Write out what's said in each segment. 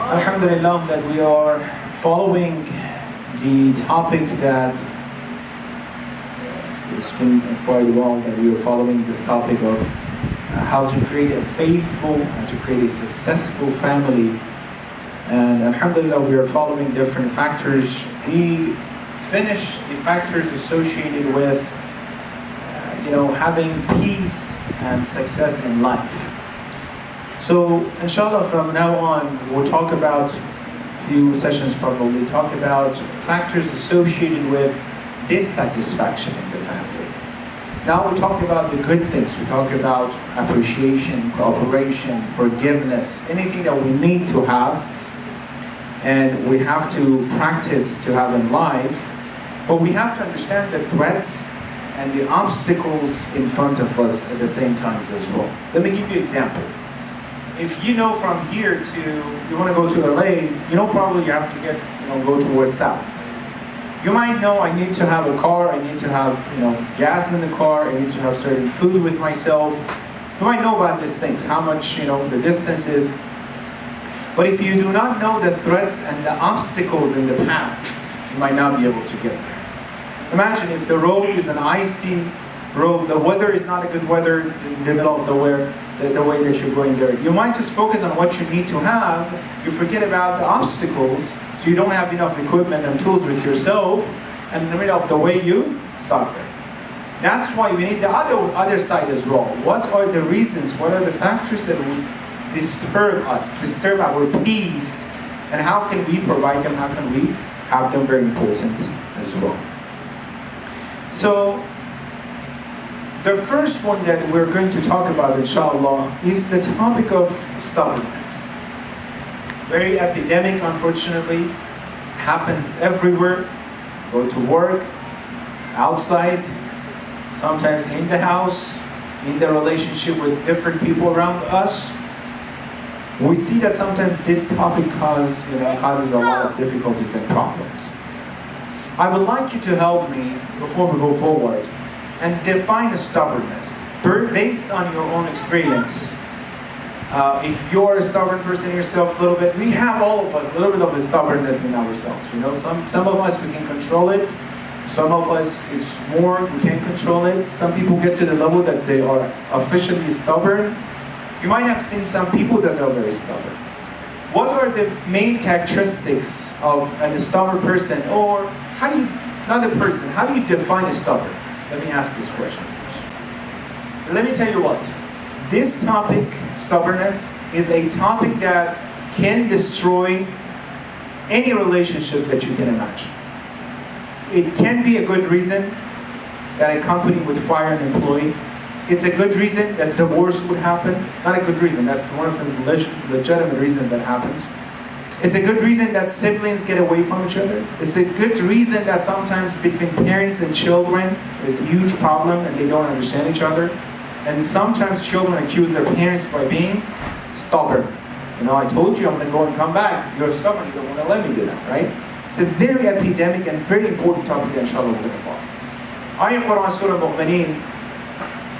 Alhamdulillah that we are following the topic that it's been quite long that we are following this topic of how to create a faithful and to create a successful family. And Alhamdulillah we are following different factors. We finished the factors associated with having peace and success in life. So inshallah from now on we'll talk about a few sessions probably talk about factors associated with dissatisfaction in the family. Now we're talking about the good things. We talk about appreciation, cooperation, forgiveness, anything that we need to have and we have to practice to have in life. But we have to understand the threats and the obstacles in front of us at the same time as well. Let me give you an example. If you know from here you want to go to LA, probably you have to go towards south. You might know I need to have a car, I need to have, gas in the car, I need to have certain food with myself. You might know about these things, how much, the distance is. But if you do not know the threats and the obstacles in the path, you might not be able to get there. Imagine if the road is an icy road, the weather is not a good weather in the middle of the way that you're going there. You might just focus on what you need to have, you forget about the obstacles, so you don't have enough equipment and tools with yourself, and in the middle of the way you stop there. That's why we need the other side as well. What are the reasons, what are the factors that will disturb us, disturb our peace, and how can we provide them, how can we have them? Very important as well. So, the first one that we're going to talk about, inshallah, is the topic of stubbornness. Very epidemic, unfortunately, happens everywhere. Go to work, outside, sometimes in the house, in the relationship with different people around us. We see that sometimes this topic causes a lot of difficulties and problems. I would like you to help me, before we go forward, and define stubbornness based on your own experience. If you're a stubborn person yourself, a little bit, we have all of us a little bit of the stubbornness in ourselves. Some of us we can control it. Some of us it's more we can't control it. Some people get to the level that they are officially stubborn. You might have seen some people that are very stubborn. What are the main characteristics of a stubborn person, or how do you define stubbornness? Let me ask this question first. Let me tell you what. This topic, stubbornness, is a topic that can destroy any relationship that you can imagine. It can be a good reason that a company would fire an employee. It's a good reason that divorce would happen. Not a good reason, that's one of the legitimate reasons that happens. It's a good reason that siblings get away from each other. It's a good reason that sometimes between parents and children there's a huge problem and they don't understand each other. And sometimes children accuse their parents by being stubborn. I told you I'm going to go and come back. You're stubborn, you don't want to let me do that, right? It's a very epidemic and very important topic that inshallah we're going to follow. Ayah Quran Surah Mu'mineen,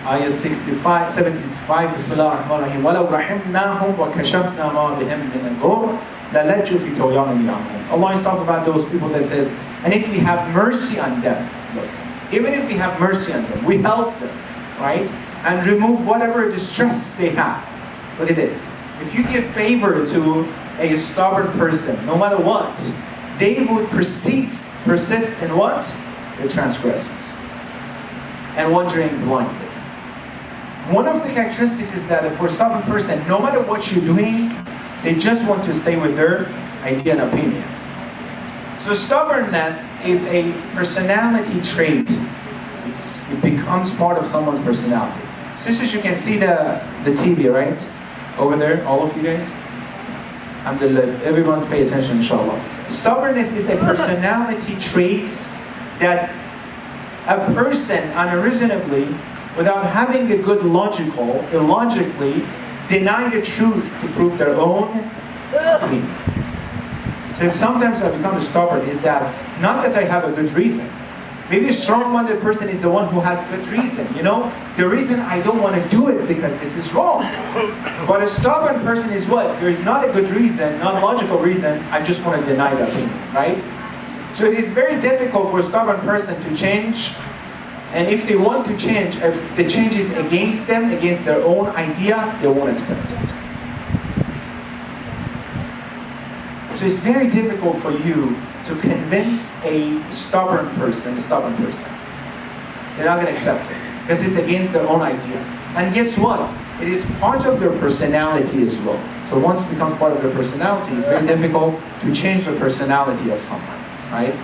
Ayah 75, 75, Bismillah ar-Rahman ar-Rahim. وَلَوْ رَحِمْنَاهُمْ وَكَشَفْنَا مَا بِهِمْ مِنَ الضُّرِّ لَلَجُّوا فِي طُغْيَانِهِمْ يَعْمَهُونَ. Allah is talking about those people that says, and if we have mercy on them, look, even if we have mercy on them, we help them, right? And remove whatever distress they have. Look at this. If you give favor to a stubborn person, no matter what, they would persist in what? The transgressions. And wandering blindly. One of the characteristics is that for a stubborn person, no matter what you're doing, they just want to stay with their idea and opinion. So stubbornness is a personality trait. It becomes part of someone's personality. Sisters, you can see the TV, right? Over there, all of you guys. Alhamdulillah, everyone pay attention, inshallah. Stubbornness is a personality trait that a person unreasonably, without having a good illogically, deny the truth to prove their own opinion. So if sometimes I become stubborn, is that not that I have a good reason. Maybe a strong-minded person is the one who has good reason. The reason I don't want to do it because this is wrong. But a stubborn person is what? There is not a good reason, not a logical reason. I just want to deny the opinion, right? So it is very difficult for a stubborn person to change. And if they want to change, if the change is against them, against their own idea, they won't accept it. So it's very difficult for you to convince a stubborn person. They're not going to accept it because it's against their own idea. And guess what? It is part of their personality as well. So once it becomes part of their personality, it's very difficult to change the personality of someone, right?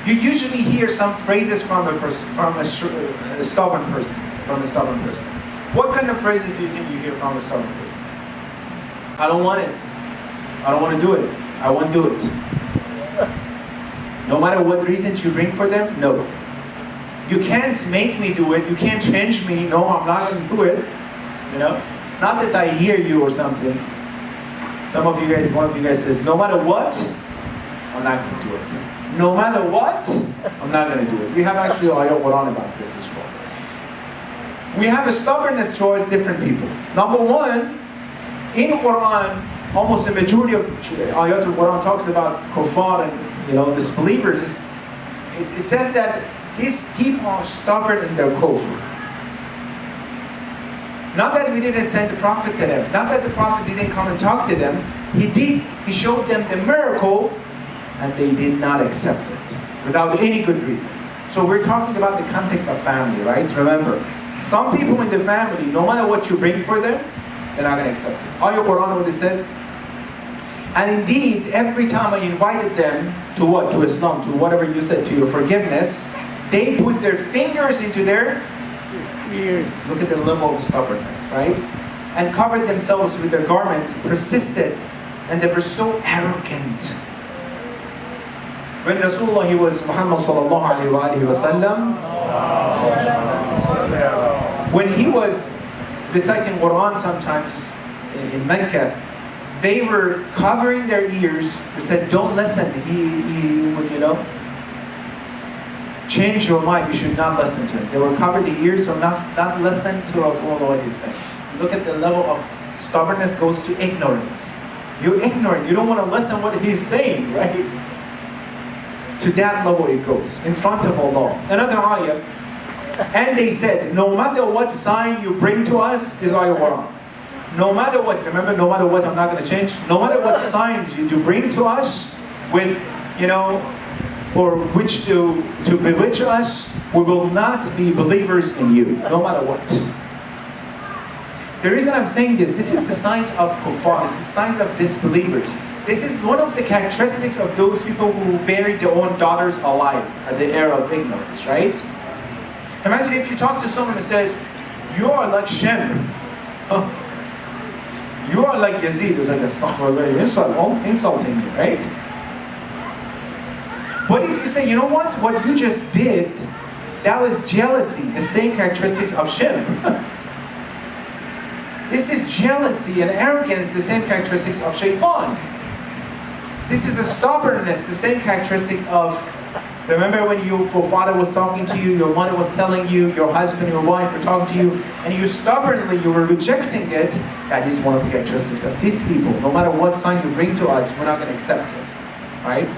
You usually hear some phrases from a stubborn person. What kind of phrases do you think you hear from a stubborn person? I don't want it. I don't want to do it. I won't do it. No matter what reasons you bring for them, no. You can't make me do it. You can't change me. No, I'm not going to do it. It's not that I hear you or something. One of you guys says, no matter what, I'm not going to do it. No matter what, I'm not going to do it. We have actually ayat Quran about this as well. We have a stubbornness towards different people. Number one, in Quran, almost the majority of ayat al-Quran talks about kuffar and disbelievers. It says that these people are stubborn in their kufr. Not that we didn't send the Prophet to them. Not that the Prophet didn't come and talk to them. He did. He showed them the miracle, and they did not accept it without any good reason. So we're talking about the context of family, right? Remember, some people in the family, no matter what you bring for them, they're not going to accept it. Ayat Quran, what it says? And indeed, every time I invited them to what? To Islam, to whatever you said, to your forgiveness, they put their fingers into their ears. Look at the level of stubbornness, right? And covered themselves with their garment, persisted, and they were so arrogant. When Rasulullah, he was Muhammad sallallahu alayhi wa sallam, when he was reciting Quran sometimes in Mecca, they were covering their ears. They said, don't listen. He would, change your mind. You should not listen to him. They were covered the ears, so not listening to Rasulullah what he's saying. Look at the level of stubbornness goes to ignorance. You're ignorant. You don't want to listen what he's saying, right? To that level it goes, in front of Allah. Another ayah. And they said, no matter what sign you bring to us, is ayah Quran. No matter what, remember, no matter what, I'm not going to change. No matter what signs you do bring to us with, or which to bewitch us, we will not be believers in you, no matter what. The reason I'm saying this is the signs of kuffar, this is the signs of disbelievers. This is one of the characteristics of those people who buried their own daughters alive at the era of ignorance, right? Imagine if you talk to someone who says, you are like Shem. You are like Yazid. It's like, that's not very insulting you, right? But if you say, you know what you just did, that was jealousy, the same characteristics of Shem. This is jealousy and arrogance, the same characteristics of Shaitan. This is a stubbornness, the same characteristics of, remember when your father was talking to you, your mother was telling you, your husband, your wife were talking to you, and you were rejecting it. That is one of the characteristics of these people. No matter what sign you bring to us, we're not going to accept it. Right?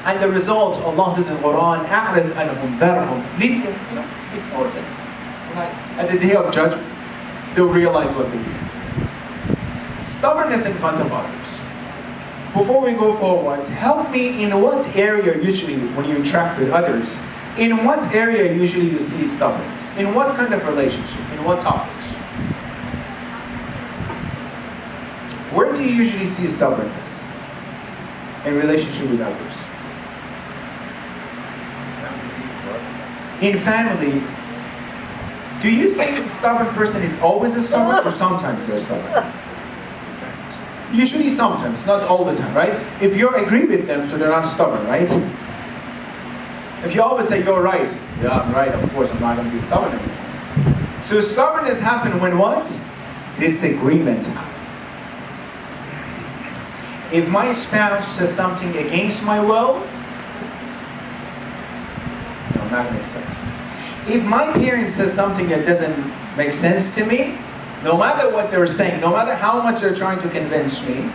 And the result, Allah says in Quran, أَعْرِضْ أَنْهُمْ ذَرْهُمْ. Leave them, ignore them. At the day of judgment, they'll realize what they did. Stubbornness in front of others. Before we go forward, help me in what area usually, when you interact with others, in what area usually you see stubbornness? In what kind of relationship? In what topics? Where do you usually see stubbornness? In relationship with others? In family, do you think a stubborn person is always a stubborn or sometimes they're stubborn? Usually sometimes, not all the time, right? If you agree with them, so they're not stubborn, right? If you always say, you're right, yeah, I'm right, of course I'm not going to be stubborn anymore. So stubbornness happens when what? Disagreement happens. If my spouse says something against my will, not going to accept it. If my parent says something that doesn't make sense to me, no matter what they're saying, no matter how much they're trying to convince me,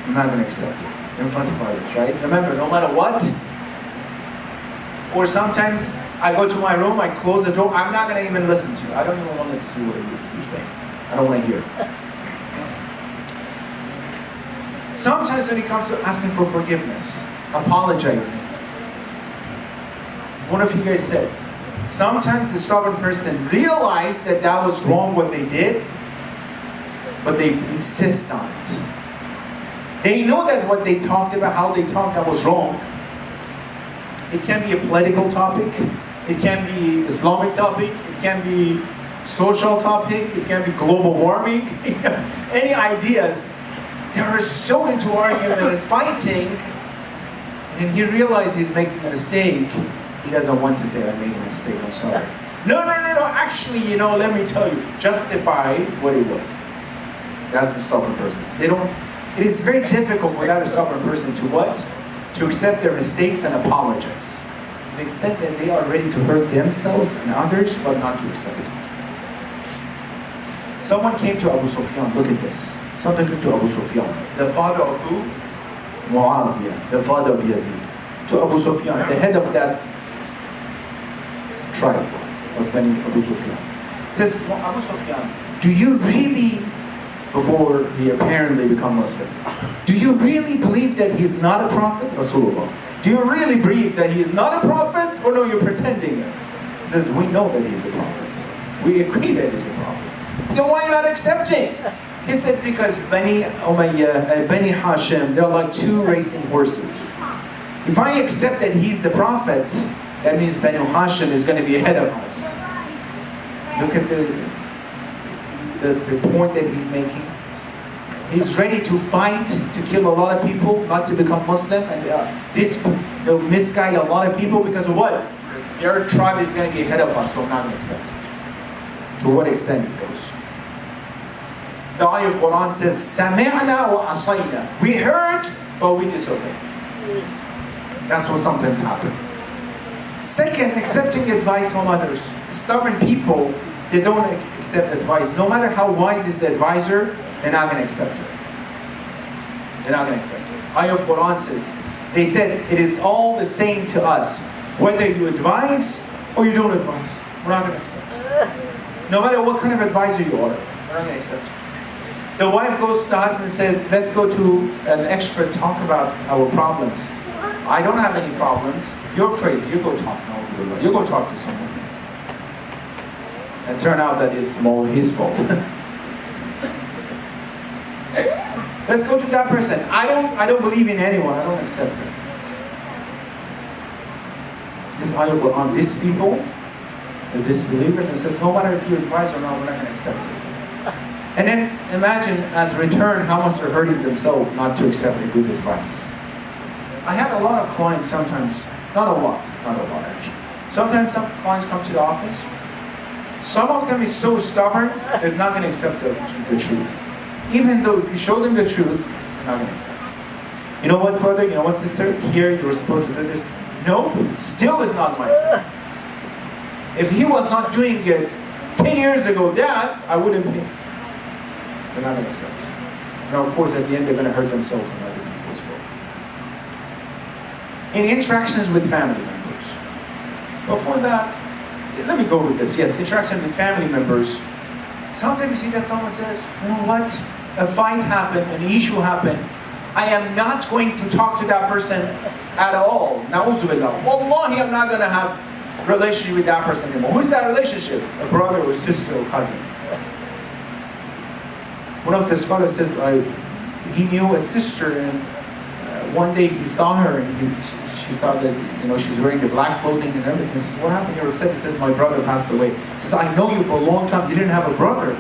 I'm not going to accept it in front of others, right? Remember, no matter what. Or sometimes I go to my room, I close the door, I'm not going to even listen to you. I don't even want to see what you're saying. I don't want to hear. Sometimes when it comes to asking for forgiveness, apologizing, one of you guys said, sometimes the stubborn person realizes that that was wrong what they did, but they insist on it. They know that what they talked about, how they talked, that was wrong. It can be a political topic, it can be Islamic topic, it can be social topic, it can be global warming, any ideas. They're so into argument and fighting, and then he realizes he's making a mistake. He doesn't want to say, I made a mistake, I'm sorry. No, actually, let me tell you, justify what it was. That's the stubborn person. It is very difficult for that stubborn person to what? To accept their mistakes and apologize. To the extent that they are ready to hurt themselves and others, but not to accept it. Someone came to Abu Sufyan, look at this. Someone came to Abu Sufyan, the father of who? Muawiyah, the father of Yazid. To Abu Sufyan, the head of that tribe of Bani Abu Sufyan. Says, Abu Sufyan, do you really, before he apparently become Muslim, do you really believe that he's not a prophet? Rasulullah. Do you really believe that he is not a prophet, or no, you're pretending? He says, we know that he's a prophet. We agree that he's a prophet. Then why are you not accepting? He said, because Bani Umayyah, Bani Hashim, they're like two racing horses. If I accept that he's the prophet, that means Bani Hashim is going to be ahead of us. Look at the point that he's making. He's ready to fight, to kill a lot of people, not to become Muslim, and misguide a lot of people because of what? Because their tribe is going to be ahead of us, so I'm not going to accept it. To what extent it goes. The ayah of Quran says, سَمِعْنَا وَعَصَيْنَا. We heard, but we disobeyed. That's what sometimes happens. Second, accepting advice from others. Stubborn people, they don't accept advice. No matter how wise is the advisor, they're not going to accept it. They're not going to accept it. Ayah of Quran says, they said, it is all the same to us. Whether you advise or you don't advise, we're not going to accept it. No matter what kind of advisor you are, we're not going to accept it. The wife goes to the husband and says, let's go to an expert, talk about our problems. I don't have any problems. You're crazy. You go talk. You go talk to someone. And turn out that it's more his fault. Let's go to that person. I don't believe in anyone. I don't accept it. This ayah on these people, the disbelievers, and says, no matter if you advise or not, we're not going to accept it. And then imagine, as return, how much they're hurting themselves not to accept a good advice. I have a lot of clients sometimes, not a lot actually. Sometimes some clients come to the office. Some of them is so stubborn, they're not going to accept the truth. Even though if you show them the truth, they're not going to accept it. You know what, brother? You know what, sister? Here, you were supposed to do this. No, still is not my fault. If he was not doing it 10 years ago, Dad, I wouldn't be. They're not going to accept it. Now, of course, at the end, they're going to hurt themselves and other people as well. In interactions with family members. Before that, let me go with this. Yes, interaction with family members. Sometimes you see that someone says, you know what? A fight happened, an issue happened. I am not going to talk to that person at all. Na'udzu billah. Wallahi, I'm not going to have a relationship with that person anymore. Who's that relationship? A brother or sister or cousin. One of the scholars says, he knew a sister, and one day he saw her, and she saw that she's wearing the black clothing and everything. He says, what happened? You're upset. He says, my brother passed away. He says, I know you for a long time. You didn't have a brother.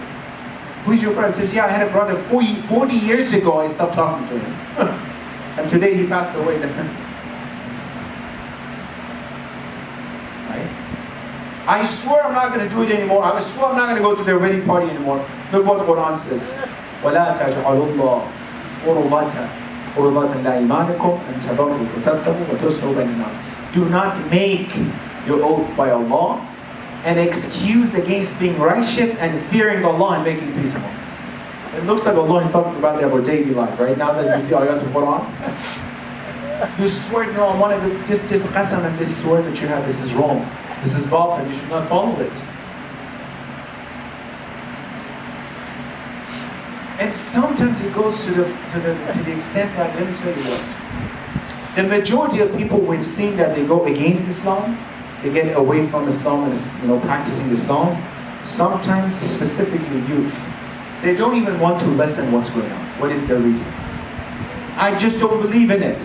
Who's your brother? He says, yeah, I had a brother 40 years ago. I stopped talking to him. And today he passed away. Right? I swear I'm not going to do it anymore. I swear I'm not going to go to their wedding party anymore. Look what the Quran says. وَلَا تَجْعَلُوا اللَّهَ قُرُبَةً لَأَيْمَانِكُمْ أَن تَبَرُّوا وَتَتَّقُوا وَتُصْلِحُوا بَيْنَ النَّاسِ. Do not make your oath by Allah an excuse against being righteous and fearing Allah and making peace of Allah. It looks like Allah is talking about our daily life, right? Now that you see ayat of Quran, you swear, no, I want to do this qasam and this swear that you have, this is wrong. This is batil, you should not follow it. And sometimes it goes to the extent that, let me tell you what, the majority of people we've seen that they go against Islam, they get away from Islam and practicing Islam, sometimes specifically youth, they don't even want to listen what's going on. What is the reason? I just don't believe in it.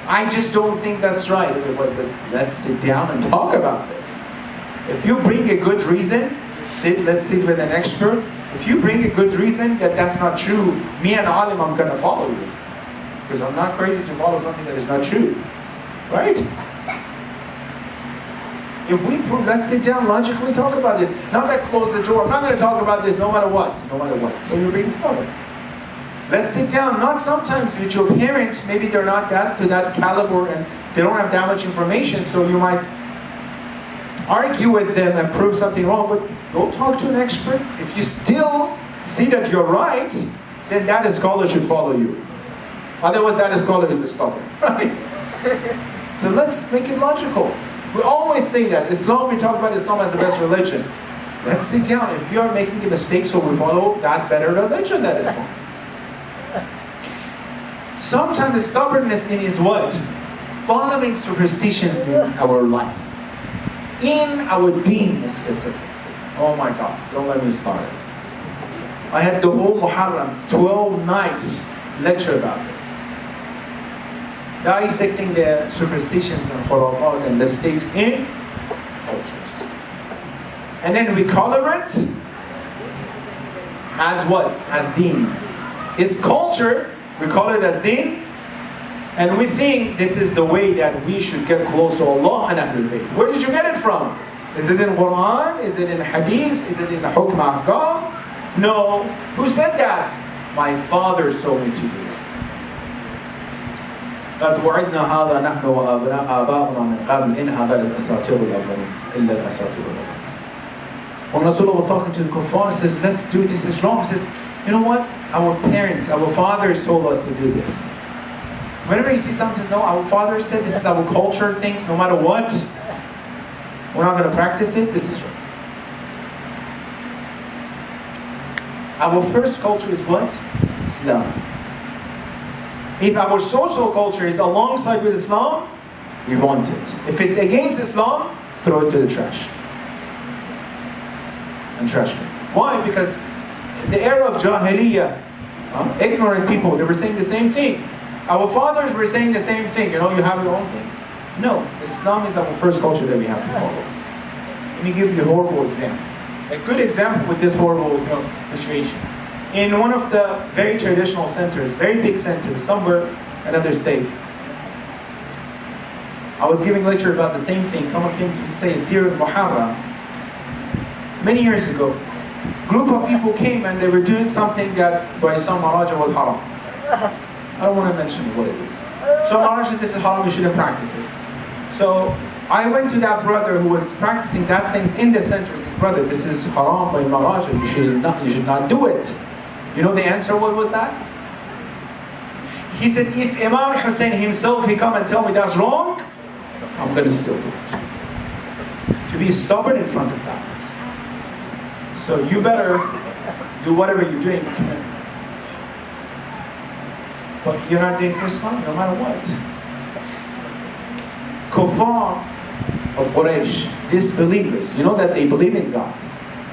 I just don't think that's right. Okay, but let's sit down and talk about this. If you bring a good reason, let's sit with an expert. If you bring a good reason that that's not true, me and Alim, I'm going to follow you. Because I'm not crazy to follow something that is not true. Right? If we prove, let's sit down, logically talk about this. Not that close the door. I'm not going to talk about this no matter what. No matter what. So you're being stubborn. Let's sit down. Not sometimes with your parents, maybe they're not to that caliber and they don't have that much information, so you might argue with them and prove something wrong, but go talk to an expert. If you still see that you're right, then that scholar should follow you. Otherwise, that scholar is a stubborn. Right? So let's make it logical. We always say that Islam, we talk about Islam as the best religion. Let's sit down. If you are making a mistake, so we follow that better religion, that Islam. Sometimes stubbornness in is what? Following superstitions in our life. In our deen specifically. Oh my God, don't let me start it. I had the whole Muharram, 12 nights lecture about this. Dissecting the superstitions and khurafat and mistakes in cultures. And then we color it as what? As deen. It's culture, we call it as deen, and we think this is the way that we should get close to Allah and Ahlul Bayt. Where did you get it from? Is it in Quran? Is it in Hadith? Is it in the Hukm Ahkam? No. Who said that? My father told me to do it. قد وعدنا هذا نحن وآباؤنا من قبل إن هذا الأساطير الأولين إلا الأساطير الأولين. When Rasulullah was talking to the kuffar, he says, let's do it, this is wrong. He says, you know what? Our parents, our fathers told us to do this. Whenever you see someone says, no, our father said this is our culture things, no matter what, we're not going to practice it, this is wrong. Our first culture is what? Islam. If our social culture is alongside with Islam, we want it. If it's against Islam, throw it to the trash. And trash can. Why? Because in the era of Jahiliyyah, ignorant people, they were saying the same thing. Our fathers were saying the same thing. You have your own thing. No, Islam is our first culture that we have to follow. Let me give you a horrible example. A good example with this horrible situation. In one of the very traditional centers, very big centers, somewhere, another state, I was giving a lecture about the same thing. Someone came to say, during Muharram, many years ago, a group of people came and they were doing something that by some Maharaja was haram. I don't want to mention what it is. So Maharaja said, this is haram, you shouldn't practice it. So I went to that brother who was practicing that things in the center. He says, brother, this is haram by Maharaja, you should not do it. You know the answer, what was that? He said, if Imam Hussein himself, he come and tell me that's wrong, I'm going to still do it. To be stubborn in front of that person. So you better do whatever you're doing. But you're not doing for Islam, no matter what. Kuffar of Quraysh, disbelievers, you know that they believe in God.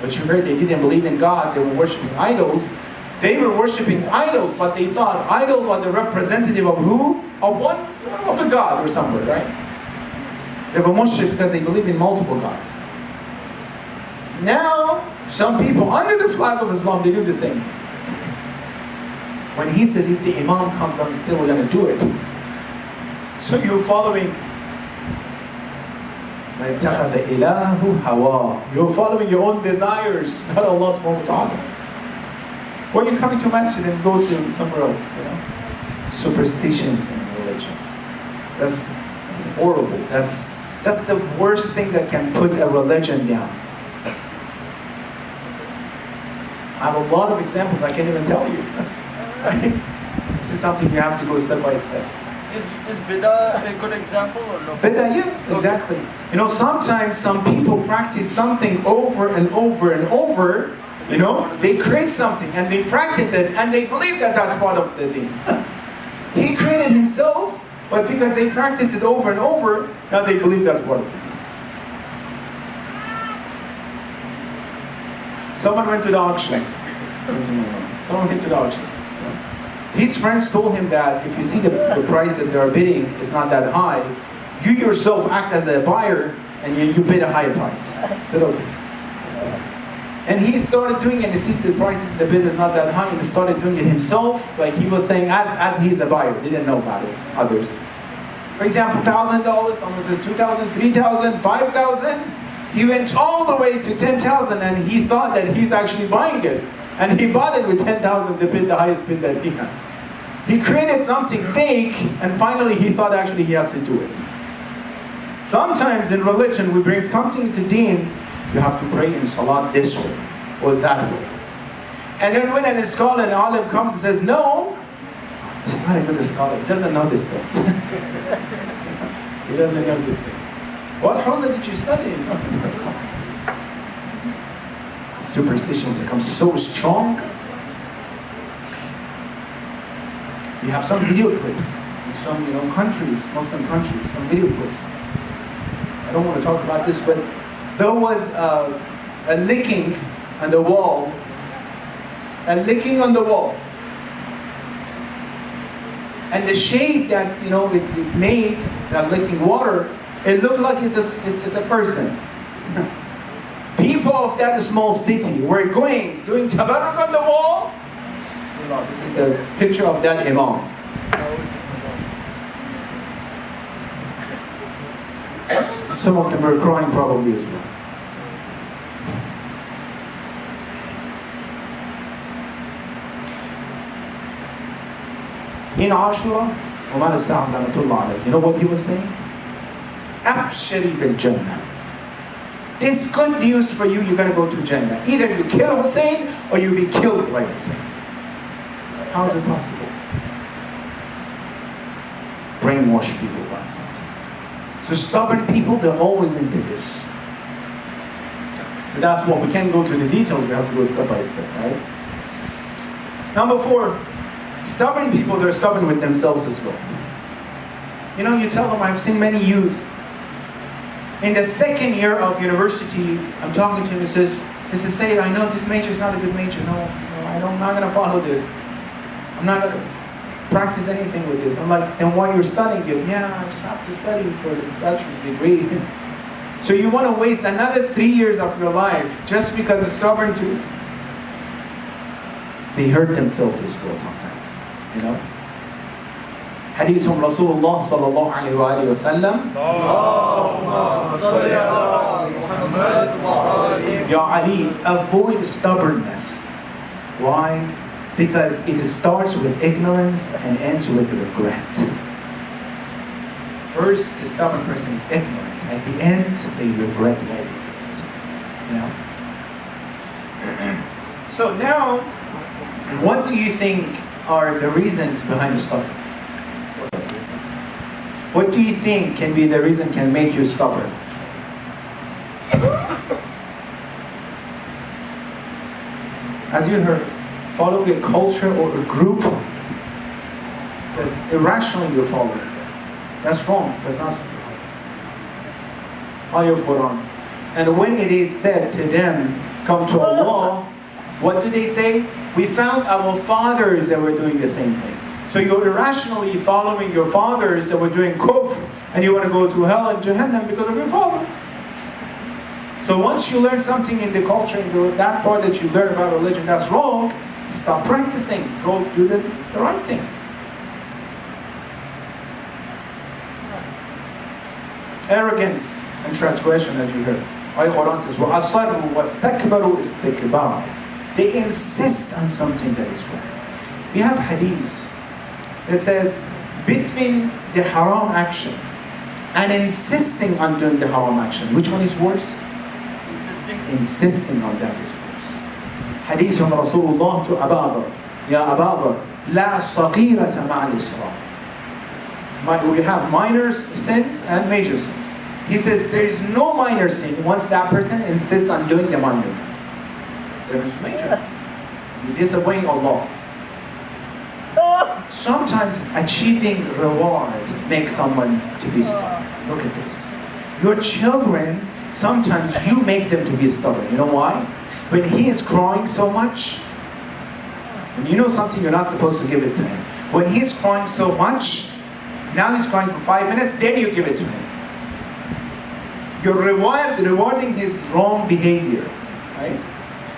But you heard they didn't believe in God, they were worshipping idols. They were worshipping idols, but they thought idols are the representative of who? Of what? Of a god or somewhere, right? They were mushrik because they believe in multiple gods. Now, some people under the flag of Islam, they do the same thing. When he says, if the Imam comes, I'm still going to do it. So you're following. You're following your own desires, not Allah's subhanahu. Or you're coming to masjid and go to somewhere else, Superstitions in religion. That's horrible. That's the worst thing that can put a religion down. I have a lot of examples I can't even tell you. Right? This is something you have to go step by step. Is bid'ah a good example or no? Bid'ah, yeah, exactly. You know, sometimes some people practice something over and over and over. You know, they create something and they practice it and they believe that that's part of the deen. He created himself, but because they practice it over and over, now they believe that's part of the deen. Someone went to the auction. Someone went to the auction. His friends told him that if you see the price that they are bidding is not that high, you yourself act as a buyer and you bid a higher price. I said, okay. And he started doing it. You see the prices, the bid is not that high. He started doing it himself. Like he was saying, as he's a buyer. He didn't know about it, others. For example, $1,000, someone says $2,000, $3,000, $5,000. He went all the way to $10,000 and he thought that he's actually buying it. And he bought it with $10,000 to bid the highest bid that he had. He created something fake and finally he thought actually he has to do it. Sometimes in religion we bring something to deen. You have to pray in salat this way or that way. And then when a scholar and alim comes and says, no, it's not a good scholar. He doesn't know these things. He doesn't know these things. What hawza did you study in? That's fine. Superstition becomes so strong. You have some video clips in some countries, Muslim countries, some video clips. I don't want to talk about this, but there was a licking on the wall. A licking on the wall. And the shape that it made, that licking water, it looked like it's a person. People of that small city were doing tabarruk on the wall. This is the picture of that imam. Some of them were crying probably as well. In Ashura, Umar as-Sa'd, you know what he was saying? Abshiri bil Jannah. There's good news for you, you're going to go to Jannah. Either you kill Hussein or you'll be killed by Hussein. How is it possible? Brainwash people about something. So stubborn people, they're always into this. So that's what, we can't go to the details, we have to go step by step, right? Number 4, stubborn people, they're stubborn with themselves as well. You tell them, I've seen many youth. In the second year of university, I'm talking to him, he says, Seyed, I know this major is not a good major. No, I'm not going to follow this. I'm not going to practice anything with this. I'm like, and while you're studying it, yeah, I just have to study for the bachelor's degree. So you want to waste another 3 years of your life just because they're stubborn too? They hurt themselves as well sometimes, Hadith from Rasulullah sallallahu alayhi wa sallam. Ya Ali, avoid stubbornness. Why? Because it starts with ignorance and ends with regret. First, the stubborn person is ignorant. At the end, they regret why they did it. So now, what do you think are the reasons behind stubbornness? What do you think can be the reason can make you stubborn? As you heard, following a culture or a group that's irrationally you're following. That's wrong. That's not ayah of Quran. And when it is said to them, come to Allah, what do they say? We found our fathers that were doing the same thing. So you're irrationally following your fathers that were doing kufr, and you want to go to hell and Jahannam because of your father. So once you learn something in the culture, in that part that you learn about religion that's wrong, stop practicing. Go do the right thing. Arrogance and transgression, as you heard. Al-Quran says, وَأَصَرُّوا وَاسْتَكْبَرُوا اسْتِكْبَارًا. They insist on something that is wrong. We have hadiths. It says, between the haram action and insisting on doing the haram action, which one is worse? Insisting on that is worse. Hadith from Rasulullah to Abu Dharr. Ya Abu Dharr, la saghirata ma'al isra. We have minor sins and major sins. He says there is no minor sin once that person insists on doing the minor. There is major. You're disobeying Allah. Sometimes achieving reward makes someone to be stubborn. Look at this. Your children, sometimes you make them to be stubborn. You know why? When he is crying so much, when you know something you're not supposed to give it to him. When he's crying so much, now he's crying for 5 minutes, then you give it to him. You're rewarding his wrong behavior, right?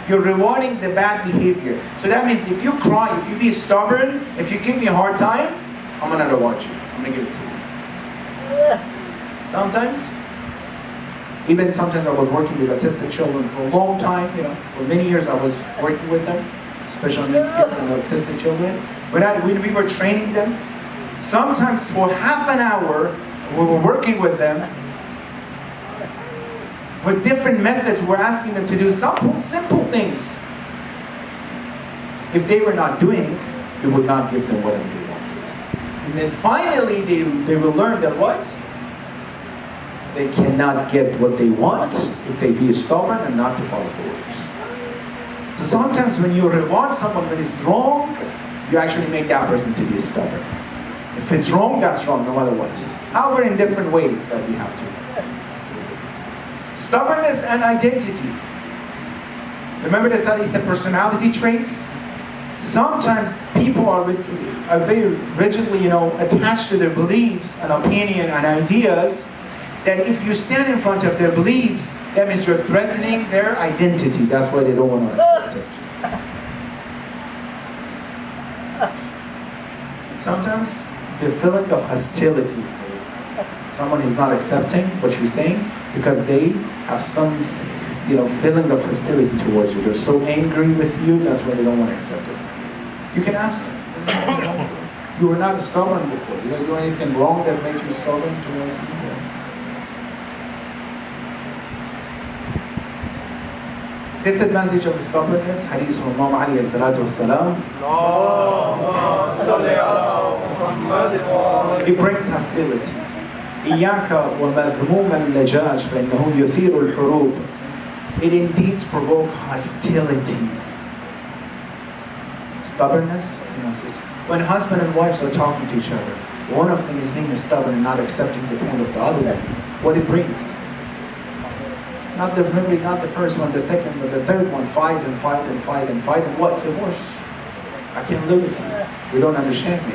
You're rewarding the bad behavior. So that means if you cry, if you be stubborn, if you give me a hard time, I'm gonna reward you. I'm gonna give it to you. Sometimes I was working with autistic children for a long time, for many years I was working with them, special needs kids and autistic children. When we were training them, sometimes for half an hour, we were working with them with different methods. We're asking them to do simple things. If they were not doing, we would not give them whatever they wanted. And then finally, they will learn that what? They cannot get what they want if they be stubborn and not to follow the orders. So sometimes when you reward someone when it's wrong, you actually make that person to be stubborn. If it's wrong, that's wrong, no matter what. However, in different ways that we have to. Stubbornness and identity. Remember that study said personality traits? Sometimes people are very rigidly, attached to their beliefs and opinion and ideas, that if you stand in front of their beliefs, that means you're threatening their identity. That's why they don't want to accept it. Sometimes the feeling of hostility is there. Someone is not accepting what you're saying because they have some feeling of hostility towards you. They're so angry with you, that's why they don't want to accept it. You can ask them. You were not stubborn before. Did I do anything wrong that made you stubborn towards me? Disadvantage of stubbornness, hadith from Imam Ali salatu wasalam. It brings hostility. إياك ومذموم اللجاج فإنه يثير الحروب. It indeed provokes hostility. Stubbornness, when husband and wives are talking to each other, one of them is being stubborn and not accepting the point of the other one. What it brings? Not the first one, the second, but the third one. Fight and fight and fight and fight. And what? Divorce. I can't live with you. You don't understand me.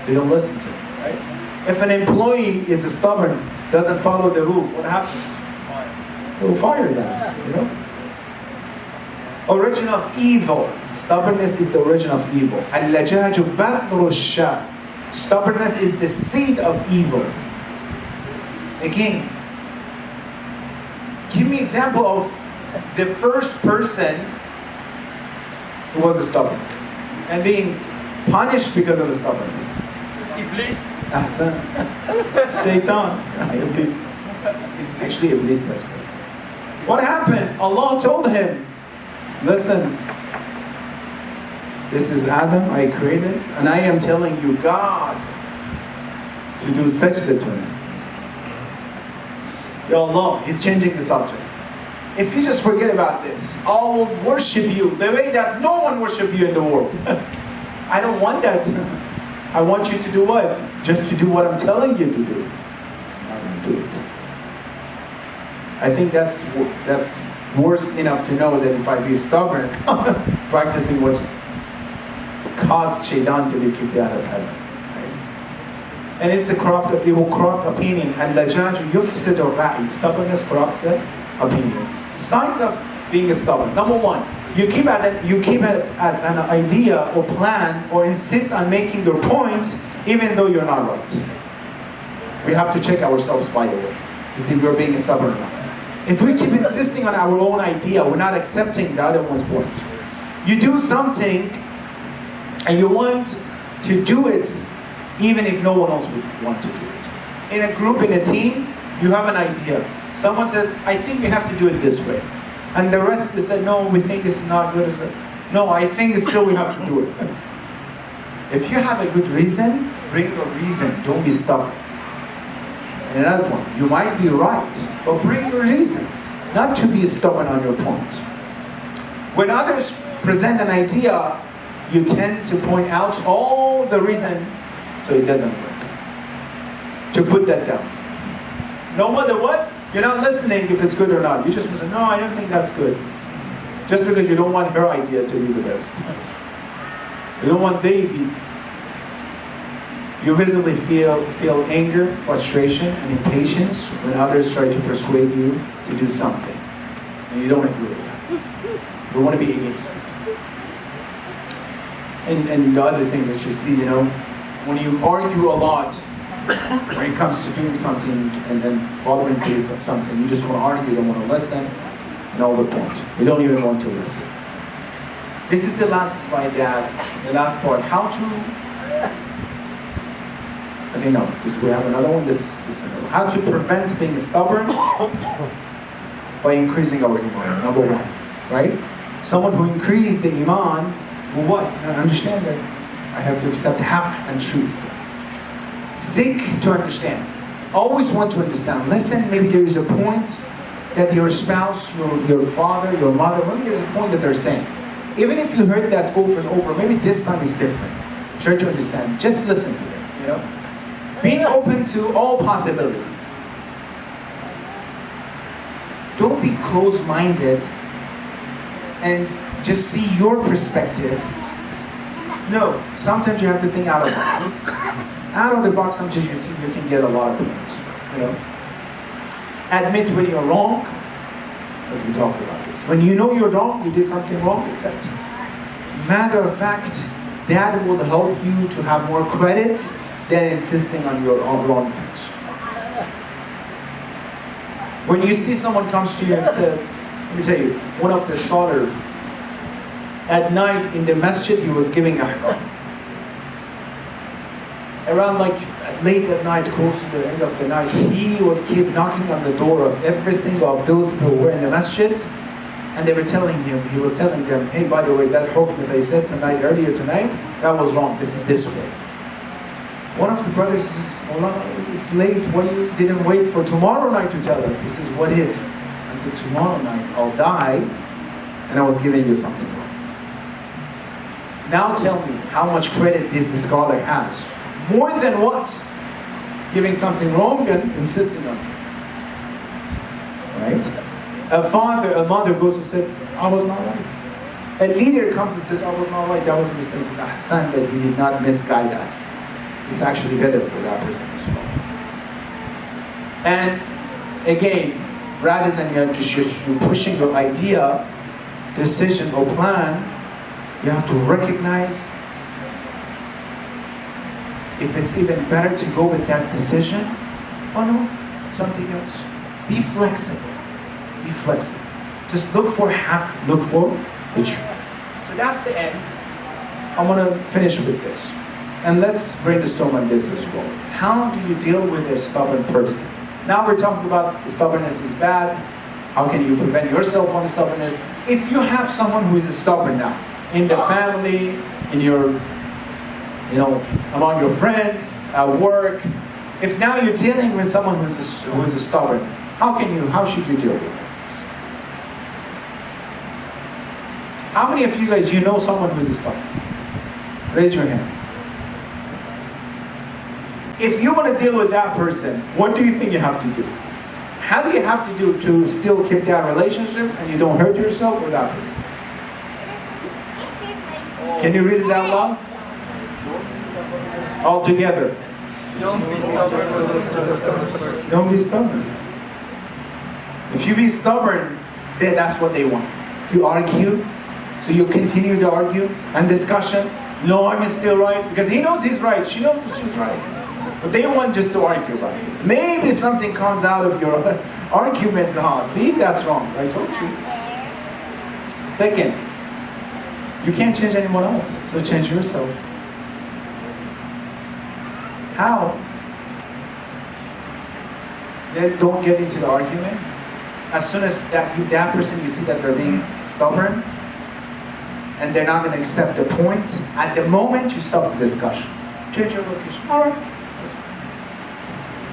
You don't listen to me. Right? If an employee is stubborn, doesn't follow the rules, what happens? We'll fire them. Origin of evil. Stubbornness is the origin of evil. Al-lajaju bathru ash-shar. Stubbornness is the seed of evil. Again, give me an example of the first person who was stubborn and being punished because of the stubbornness. Iblis. Ahsan. Shaitan. Iblis. Actually, Iblis, that's good. What happened? Allah told him, listen, this is Adam, I created, and I am telling you, God, to do sajda to him. Ya Allah, he's changing the subject. If you just forget about this, I'll worship you the way that no one worships you in the world. I don't want that. I want you to do what? Just to do what I'm telling you to do. I'm going to do it. I think that's worse enough to know that if I be stubborn, practicing what caused Shaitan to be kicked out of heaven. And it's it will corrupt opinion. And lajaju yufsid al-ra'i. Stubbornness corrupts opinion. Signs of being stubborn. Number one, you keep at an idea or plan or insist on making your points even though you're not right. We have to check ourselves, by the way, to see if we're being stubborn or not. If we keep insisting on our own idea, we're not accepting the other one's point. You do something and you want to do it even if no one else would want to do it. In a group, in a team, you have an idea. Someone says, I think we have to do it this way. And the rest said, no, we think this is not good. It's like, no, I think still we have to do it. If you have a good reason, bring your reason. Don't be stubborn. And another point, you might be right, but bring your reasons. Not to be stubborn on your point. When others present an idea, you tend to point out all the reason so it doesn't work. To put that down. No matter what, you're not listening if it's good or not. You just say, no, I don't think that's good. Just because you don't want her idea to be the best. You don't want they be. You visibly feel anger, frustration, and impatience when others try to persuade you to do something. And you don't agree with that. You want to be against it. And the other thing that you see, when you argue a lot, when it comes to doing something and then following through with something, you just want to argue, you don't want to listen, and all the point. You don't even want to listen. This is the last slide the last part. How to, I think no, we have another one, how to prevent being stubborn by increasing our iman, number one, right? Someone who increased the iman, well what? I understand that I have to accept haqq and truth. Seek to understand. Always want to understand. Listen, maybe there is a point that your spouse, your father, your mother, maybe there's a point that they're saying. Even if you heard that over and over, maybe this time is different. Try to understand. Just listen to them, Being open to all possibilities. Don't be closed-minded and just see your perspective. No, sometimes you have to think out of the box. Out of the box, sometimes you see you can get a lot of points. Admit when you're wrong, as we talked about this. When you know you're wrong, you did something wrong, accept it. Matter of fact, that will help you to have more credit than insisting on your own wrong things. When you see someone comes to you and says, let me tell you, one of the scholars, at night in the masjid, he was giving ahkam. Around late at night, close to the end of the night, he was keep knocking on the door of every single of those who were in the masjid, and they were telling him, he was telling them, hey, by the way, that hukm that I said earlier tonight, that was wrong, this is this way. One of the brothers says, it's late, why you didn't wait for tomorrow night to tell us? He says, what if until tomorrow night I'll die and I was giving you something wrong? Now tell me how much credit this scholar has. More than what? Giving something wrong and insisting on it. Right? A mother goes and says, I was not right. A leader comes and says, I was not right, that was a mistake. He says, Ahsan, that he did not misguide us. It's actually better for that person as well. And again, rather than you're pushing your idea, decision or plan, you have to recognize if it's even better to go with that decision or no, something else. Be flexible. Be flexible. Just look for haqq, look for the truth. So that's the end. I'm going to finish with this. And let's brainstorm on this as well. How do you deal with a stubborn person? Now we're talking about stubbornness is bad. How can you prevent yourself from stubbornness? If you have someone who is stubborn now, in the family, in your, among your friends, at work, if now you're dealing with someone who is stubborn, how should you deal with this? How many of you guys, know someone who is stubborn? Raise your hand. If you want to deal with that person, what do you think you have to do? How do you have to do to still keep that relationship and you don't hurt yourself or that person? Can you read it out loud? All together. Don't be stubborn. Don't be stubborn. If you be stubborn, then that's what they want. You argue, so you continue to argue and discussion. No, I'm still right. Because he knows he's right, she knows she's right. But they want just to argue about this. Maybe something comes out of your arguments. See, that's wrong. I told you. Second, you can't change anyone else, so change yourself. How? Then don't get into the argument. As soon as that person, you see that they're being stubborn and they're not going to accept the point, at the moment you stop the discussion. Change your location. All right.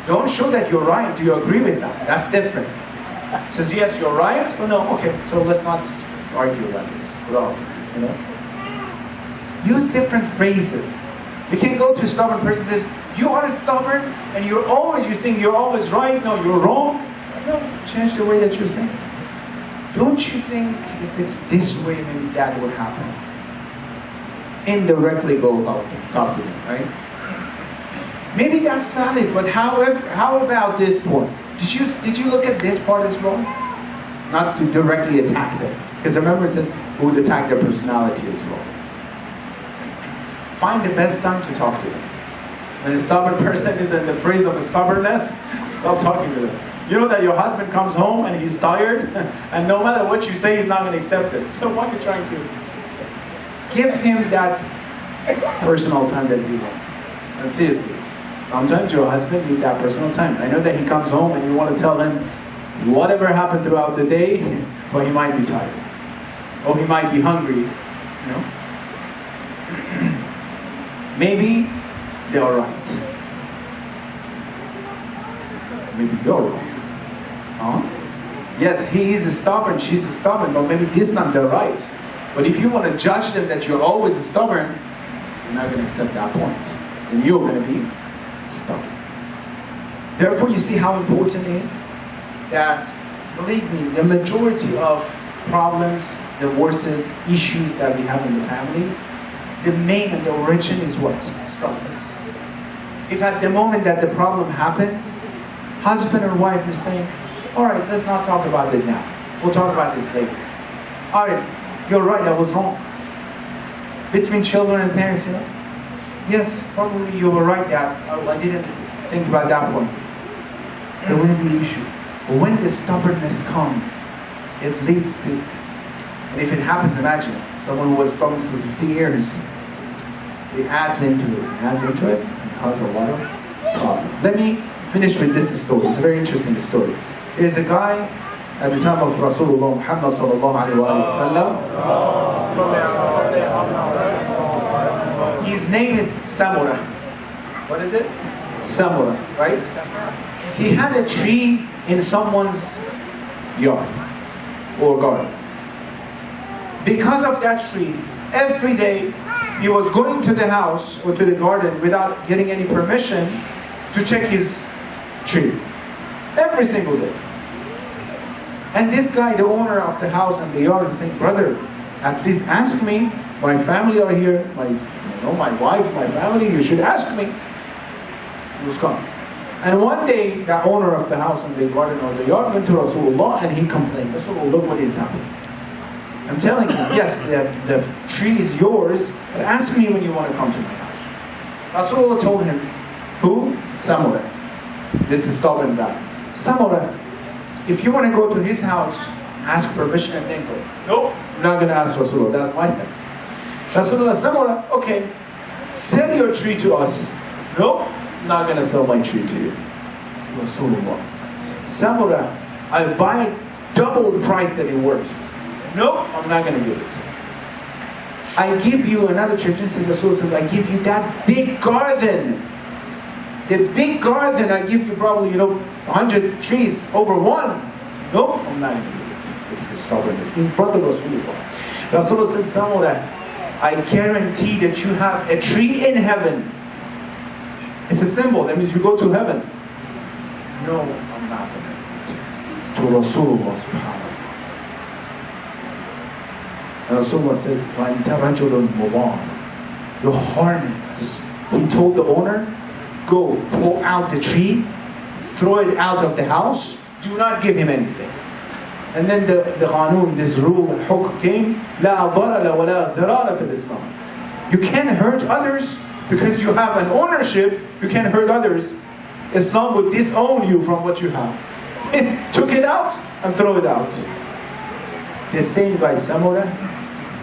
Don't show that you're right. Do you agree with that? That's different. Says, yes, you're right. Oh, no, okay. So let's not argue about this with all of us. You know? Use different phrases. You can't go to a stubborn person and says, you are stubborn and you think you're always right. No, you're wrong. No, change the way that you're saying. Don't you think if it's this way, maybe that would happen? Indirectly go talk to them, right? Maybe that's valid, but how about this point? Did you look at this part as wrong? Not to directly attack them. Because remember it says, who would attack their personality as well. Find the best time to talk to them. When a stubborn person is in the phrase of stubbornness, stop talking to them. You know that your husband comes home and he's tired, and no matter what you say, he's not going to accept it. So why are you trying to give him that personal time that he wants? And seriously, sometimes your husband needs that personal time. I know that he comes home and you want to tell him whatever happened throughout the day, but he might be tired. Or he might be hungry, you know? Maybe they are right. Maybe you're wrong. Huh? Yes, he is stubborn, she's stubborn, but maybe this time they're right. But if you want to judge them that you're always stubborn, you're not going to accept that point. And you're going to be stubborn. Therefore, you see how important it is that, believe me, the majority of problems, divorces, issues that we have in the family, the main and the origin is what? Stubbornness. If at the moment that the problem happens, husband or wife is saying, all right, let's not talk about it now. We'll talk about this later. All right, you're right, I was wrong. Between children and parents, you know? Yes, probably you were right, Dad. I didn't think about that one. There wouldn't be issue. But when the stubbornness comes, it leads to, and if it happens, imagine, someone who was stubborn for 15 years, it adds into it, and causes a lot of problems. Let me finish with this story. It's a very interesting story. There's a guy at the time of Rasulullah Muhammad sallallahu alaihi wasallam. His name is Samura. What is it? Samura, right? He had a tree in someone's yard or garden. Because of that tree, every day he was going to the house or to the garden without getting any permission to check his tree. Every single day. And this guy, the owner of the house and the yard, is saying, brother, at least ask me. My family are here. My wife, my family, you should ask me. He was gone. And one day, the owner of the house and the garden or the yard went to Rasulullah and he complained, Rasulullah, look what is happening. I'm telling you, yes, the tree is yours, but ask me when you want to come to my house. Rasulullah told him, who? Samura. This is stubborn guy. Samura, if you want to go to his house, ask permission and then go. Nope, I'm not going to ask Rasulullah, that's my thing. Rasulullah, Samura, okay, sell your tree to us. Nope, I'm not going to sell my tree to you. Rasulullah. Samura, I'll buy it double the price that it's worth. Nope, I'm not going to give it. I give you another tree. This is Rasulullah says, I give you that big garden. The big garden, I give you probably, 100 trees over one. Nope, I'm not going to give it. Look at the stubbornness. In front of Rasulullah. Rasulullah says, Samura, I guarantee that you have a tree in heaven. It's a symbol. That means you go to heaven. No, I'm not going to give it. To Rasulullah subhanahu. And Rasulullah says, you're harming us. He told the owner, go pull out the tree, throw it out of the house, do not give him anything. And then the qanun, this rule, hukm came, لا ضرر ولا ضرار في الإسلام. You can't hurt others because you have an ownership, you can't hurt others. Islam would disown you from what you have. Took it out and throw it out. The same guy, Samura,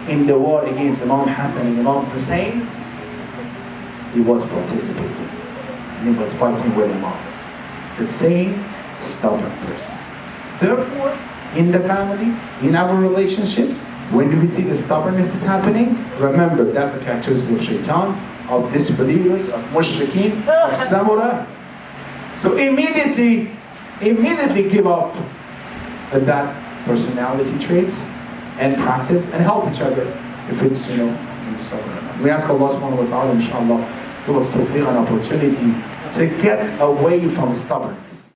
in the war against Imam Hassan and Imam Hussein, he was participating. and he was fighting with others. The same stubborn person. Therefore, in the family, in our relationships, when we see the stubbornness is happening, remember that's the characteristic of shaitan, of disbelievers, of mushrikeen, of samura. So immediately give up that personality traits and practice and help each other if it's, in the stubborn. We ask Allah subhanahu wa ta'ala, inshallah, give us tawfiq and opportunity to get away from stubbornness.